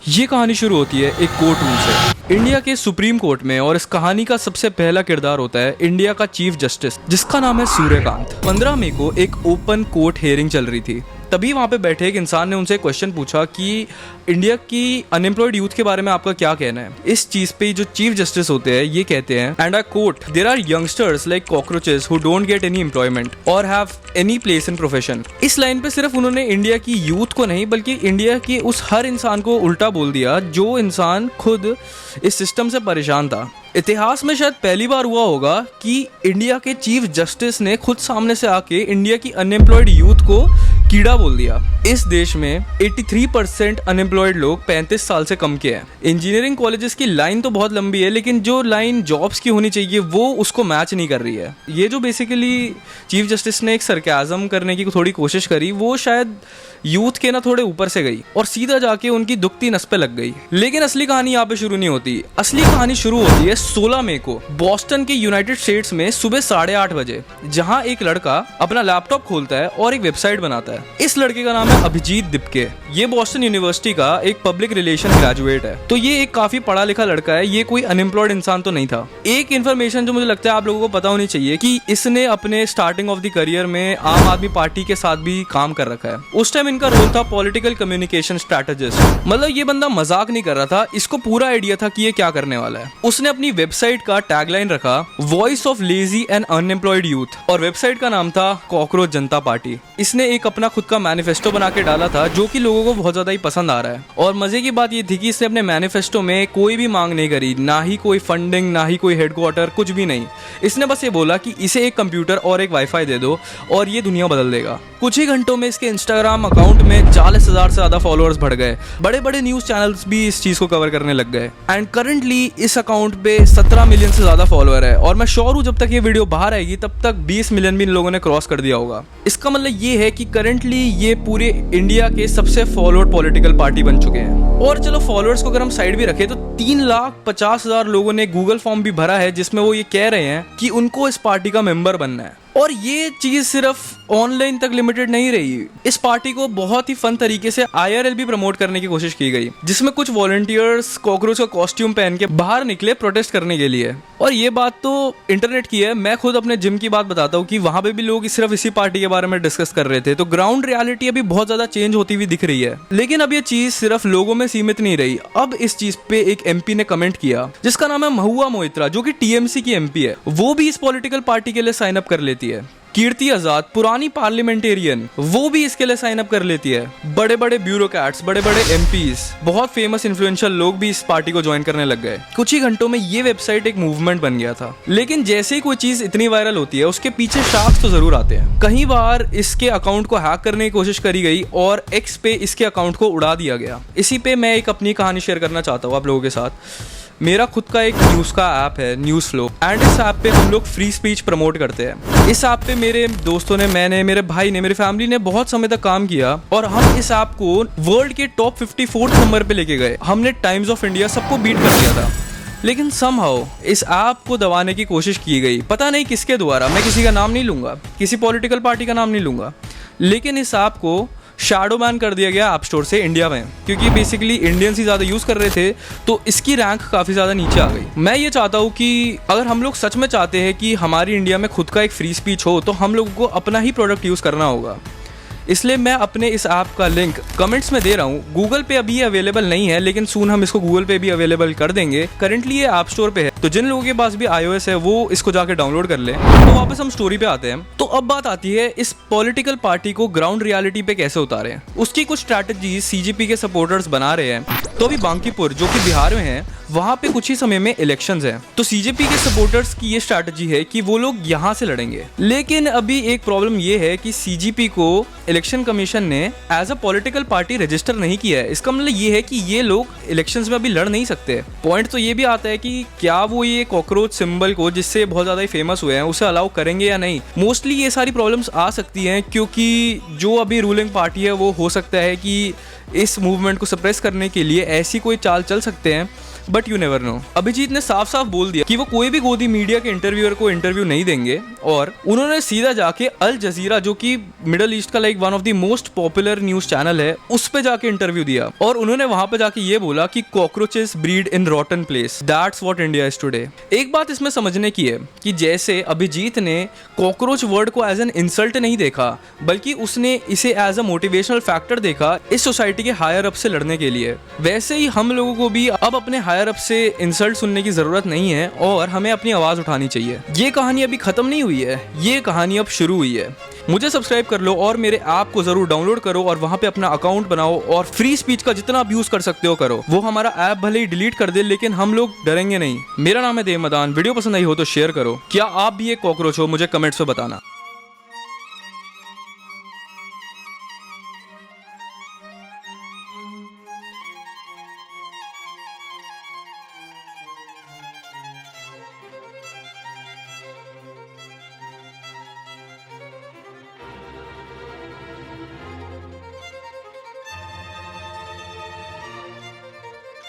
ये कहानी शुरू होती है एक कोर्ट रूम से इंडिया के सुप्रीम कोर्ट में, और इस कहानी का सबसे पहला किरदार होता है इंडिया का चीफ जस्टिस, जिसका नाम है सूर्यकांत। 15 मई को एक ओपन कोर्ट हियरिंग चल रही थी। तभी वहां पे बैठे एक इंसान ने उनसे क्वेश्चन पूछा कि इंडिया की अनएम्प्लॉयड यूथ के बारे में आपका क्या कहना है। इस चीज पे जो चीफ जस्टिस होते हैं ये कहते हैं, and I quote, there are youngsters like cockroaches who don't get any employment और have any place in profession. इस लाइन पे सिर्फ उन्होंने इंडिया की यूथ को नहीं बल्कि इंडिया के उस हर इंसान को उल्टा बोल दिया जो इंसान खुद इस सिस्टम से परेशान था। इतिहास में शायद पहली बार हुआ होगा कि इंडिया के चीफ जस्टिस ने खुद सामने से आके इंडिया की अनएम्प्लॉयड यूथ को कीड़ा बोल दिया। इस देश में 83% अनएम्प्लॉयड लोग 35 साल से कम के हैं। इंजीनियरिंग कॉलेजेस की लाइन तो बहुत लंबी है, लेकिन जो लाइन जॉब्स की होनी चाहिए वो उसको मैच नहीं कर रही है। ये जो बेसिकली चीफ जस्टिस ने एक सरकाज़म करने की थोड़ी कोशिश करी, वो शायद यूथ के ना थोड़े ऊपर से गई और सीधा जाके उनकी दुखती नस पे लग गई। लेकिन असली कहानी यहाँ पे शुरू नहीं होती। असली कहानी शुरू होती है 16 मई को बॉस्टन के यूनाइटेड स्टेट्स में सुबह 8:30 बजे, जहाँ एक लड़का अपना लैपटॉप खोलता है और एक वेबसाइट बनाता है। इस लड़के का नाम है अभिजीत दिपके। ये बॉस्टन यूनिवर्सिटी का एक पब्लिक रिलेशन ग्रेजुएट है, तो ये एक काफी पढ़ा लिखा लड़का है। ये कोई अनएम्प्लॉयड इंसान तो नहीं था। एक इन्फॉर्मेशन जो मुझे लगता है आप लोगों को पता होनी चाहिए कि इसने अपने स्टार्टिंग ऑफ द करियर में आम आदमी पार्टी के साथ भी काम कर रखा है। उस टाइम इनका रोल था पॉलिटिकल कम्युनिकेशन स्ट्रेटेजिस्ट। मतलब ये बंदा मजाक नहीं कर रहा था, इसको पूरा आइडिया था कि ये क्या करने वाला है। उसने अपनी वेबसाइट का टैगलाइन रखा, voice of lazy and unemployed youth, और वेबसाइट का नाम था कॉकरोच जनता पार्टी। इसने एक अपना खुद का मैनिफेस्टो बना के डाला था जो कि लोगों को बहुत ज्यादा ही पसंद आ रहा है। और मजे की बात ये थी कि इसने अपने मैनिफेस्टो में कोई भी मांग नहीं करी, ना ही कोई फंडिंग, ना ही कोई हेडक्वार्टर, कुछ भी नहीं। इसने बस ये बोला कि इसे एक कंप्यूटर और एक वाईफाई दे दो और ये दुनिया बदल देगा। कुछ ही घंटों में इसके इंस्टाग्राम अकाउंट में 40,000 से ज्यादा फॉलोअर्स बढ़ गए। बड़े बड़े न्यूज चैनल्स भी इस चीज को कवर करने लग गए। एंड करंटली इस अकाउंट पे 17 मिलियन से ज्यादा फॉलोअर है, और मैं श्योर हूं जब तक ये वीडियो बाहर आएगी तब तक 20 मिलियन भी इन लोगों ने क्रॉस कर दिया होगा। इसका मतलब ये है कि करंटली ये पूरे इंडिया के सबसे फॉलोअर्ड पॉलिटिकल पार्टी बन चुके हैं। और चलो फॉलोअर्स को अगर हम साइड भी रखें तो 3,50,000 लोगों ने गूगल फॉर्म भी भरा है जिसमें वो ये कह रहे हैं कि उनको इस पार्टी का मेंबर बनना है। और ये चीज सिर्फ ऑनलाइन तक लिमिटेड नहीं रही। इस पार्टी को बहुत ही फन तरीके से IRL भी प्रमोट करने की कोशिश की गई, जिसमें कुछ वॉलंटियर्स कॉकरोच का कॉस्ट्यूम पहन के बाहर निकले प्रोटेस्ट करने के लिए। और ये बात तो इंटरनेट की है। मैं खुद अपने जिम की बात बताता हूँ कि वहां पे भी लोग सिर्फ इसी पार्टी के बारे में डिस्कस कर रहे थे। तो ग्राउंड रियलिटी अभी बहुत ज्यादा चेंज होती हुई दिख रही है। लेकिन अब ये चीज सिर्फ लोगों में सीमित नहीं रही। अब इस चीज पे एक MP ने कमेंट किया जिसका नाम है महुआ मोइत्रा, जो कि TMC की MP है। वो भी इस पॉलिटिकल पार्टी के लिए साइन अप कर लेती है। कीर्ति आजाद, पुरानी पार्लियामेंटेरियन, वो भी इसके लिए साइन अप कर लेती है। बड़े बड़े ब्यूरोक्रेट्स, बड़े बड़े MPs, बहुत फेमस इन्फ्लुएंशियल लोग भी इस पार्टी को ज्वाइन करने लग गए। कुछ ही घंटों में ये वेबसाइट एक मूवमेंट बन गया था। लेकिन जैसे ही कोई चीज इतनी वायरल होती है उसके पीछे शार्क्स तो जरूर आते हैं। कई बार इसके अकाउंट को हैक करने की कोशिश करी गई और X पे इसके अकाउंट को उड़ा दिया गया। इसी पे मैं एक अपनी कहानी शेयर करना चाहता हूँ आप लोगों के साथ। मेरा खुद का एक न्यूज़ का ऐप है, न्यूज़ फ्लो, एंड इस ऐप पे हम लोग फ्री स्पीच प्रमोट करते हैं। इस ऐप पे मेरे दोस्तों ने, मैंने, मेरे भाई ने, मेरी फैमिली ने बहुत समय तक काम किया और हम इस ऐप को वर्ल्ड के टॉप 54 नंबर पे लेके गए। हमने टाइम्स ऑफ इंडिया सबको बीट कर दिया था। लेकिन समहाउ इस ऐप को दबाने की कोशिश की गई, पता नहीं किसके द्वारा। मैं किसी का नाम नहीं लूंगा, किसी पॉलिटिकल पार्टी का नाम नहीं लूंगा, लेकिन इस ऐप को शैडो बैन कर दिया गया ऐप स्टोर से इंडिया में, क्योंकि बेसिकली इंडियंस ही ज़्यादा यूज़ कर रहे थे, तो इसकी रैंक काफ़ी ज़्यादा नीचे आ गई। मैं ये चाहता हूँ कि अगर हम लोग सच में चाहते हैं कि हमारी इंडिया में खुद का एक फ्री स्पीच हो, तो हम लोगों को अपना ही प्रोडक्ट यूज़ करना होगा। इसलिए मैं अपने इस ऐप का लिंक कमेंट्स में दे रहा हूँ। गूगल पे अभी ये अवेलेबल नहीं है, लेकिन सून हम इसको गूगल पे भी अवेलेबल कर देंगे। करंटली ये ऐप स्टोर पे है, तो जिन लोगों के पास भी iOS है वो इसको जाके डाउनलोड कर ले। तो वापस हम स्टोरी पे आते हैं। तो अब बात आती है इस पॉलिटिकल पार्टी को ग्राउंड रियलिटी पे कैसे उतारे। उसकी कुछ स्ट्रैटेजी CJP के सपोर्टर्स बना रहे हैं। तो अभी बांकीपुर, जो कि बिहार में है, वहां पे कुछ ही समय में इलेक्शंस हैं। तो CJP के सपोर्टर्स की ये स्ट्रैटेजी है कि वो लोग यहाँ से लड़ेंगे। लेकिन अभी एक प्रॉब्लम ये है कि CJP को इलेक्शन कमीशन ने as a political party register नहीं किया है। इसका मतलब ये है कि ये लोग इलेक्शंस में अभी लड़ नहीं सकते। पॉइंट तो ये भी आता है कि क्या वो ये कॉकरोच सिंबल को, जिससे बहुत ज़्यादा ही फेमस हुए हैं, उसे अलाउ करेंगे या नहीं। मोस्टली ये सारी प्रॉब्लम्स आ सकती हैं, क्योंकि जो अभी रूलिंग पार्टी है वो हो सकता है कि इस मूवमेंट को सप्रेस करने के लिए ऐसी कोई चाल चल सकते हैं but you never know. Abhijit ने साफ साफ बोल दिया कि वो कोई भी गोदी मीडिया के इंटरव्यूअर को इंटरव्यू नहीं देंगे, और उन्होंने सीधा जाके अल जजीरा, जो कि मिडल ईस्ट का like one of the most popular news channel है, उस पे जाके इंटरव्यू दिया। और उन्होंने वहां पे जाके ये बोला कि cockroaches breed in रॉटन place, that's what India is today. एक बात इसमें समझने की है कि जैसे अभिजीत ने कॉकरोच वर्ड को एज एन इंसल्ट नहीं देखा, बल्कि उसने इसे एज अ मोटिवेशनल फैक्टर देखा इस सोसाइटी के हायर अप से लड़ने के लिए, वैसे ही हम लोगों को भी अब अपने हायर अप से इंसल्ट सुनने की जरूरत नहीं है और हमें अपनी आवाज उठानी चाहिए। ये कहानी अभी खत्म नहीं हुई है, ये कहानी अब शुरू हुई है। मुझे सब्सक्राइब कर लो और मेरे ऐप को जरूर डाउनलोड करो और वहां पे अपना अकाउंट बनाओ और फ्री स्पीच का जितना अब्यूज कर सकते हो करो। वो हमारा ऐप भले ही डिलीट कर दे, लेकिन हम लोग डरेंगे नहीं। मेरा नाम है देव मदान। वीडियो पसंद आई हो तो शेयर करो। क्या आप भी एक कॉकरोच हो? मुझे कमेंट्स में बताना।